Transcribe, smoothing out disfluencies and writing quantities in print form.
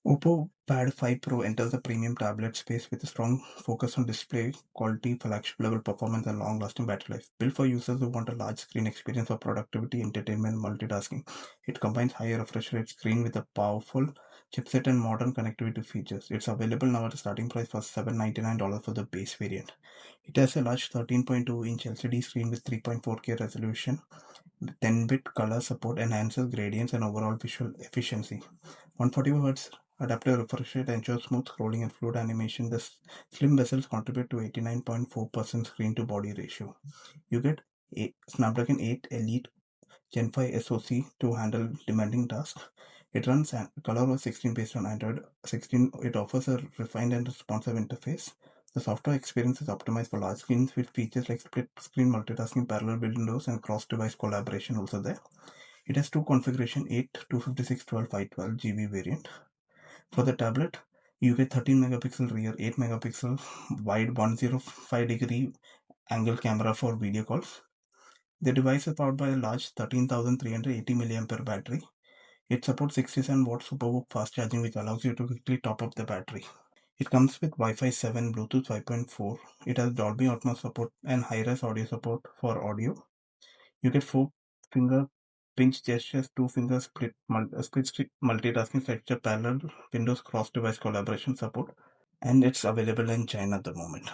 Oppo Pad 5 Pro enters the premium tablet space with a strong focus on display quality, flagship level performance, and long lasting battery life. Built for users who want a large screen experience for productivity, entertainment, and multitasking, it combines higher refresh rate screen with a powerful chipset and modern connectivity features. It's available now at a starting price for $799 for the base variant. It has a large 13.2-inch LCD screen with 3.4K resolution. 10-bit color support enhances gradients and overall visual efficiency. 140Hz adaptive refresh rate ensures smooth scrolling and fluid animation. The slim bezels contribute to 89.4% screen to body ratio. You get a Snapdragon 8 Elite Gen 5 SoC to handle demanding tasks. It runs ColorOS 16 based on Android 16. It offers a refined and responsive interface. The software experience is optimized for large screens with features like split screen multitasking, parallel windows, and cross-device collaboration also there. It has two configuration: 8, 256, 12, 512 GB variant. For the tablet, you get 13 megapixel rear, 8 megapixel wide, 105-degree angle camera for video calls. The device is powered by a large 13,380 mAh battery. It supports 67-watt Superbook fast charging, which allows you to quickly top up the battery. It comes with Wi-Fi 7, Bluetooth 5.4. It has Dolby Atmos support and high-res audio support for audio. You get 4-finger pinch gestures, 2-finger split stick multitasking feature, parallel Windows cross-device collaboration support, and it's available in China at the moment.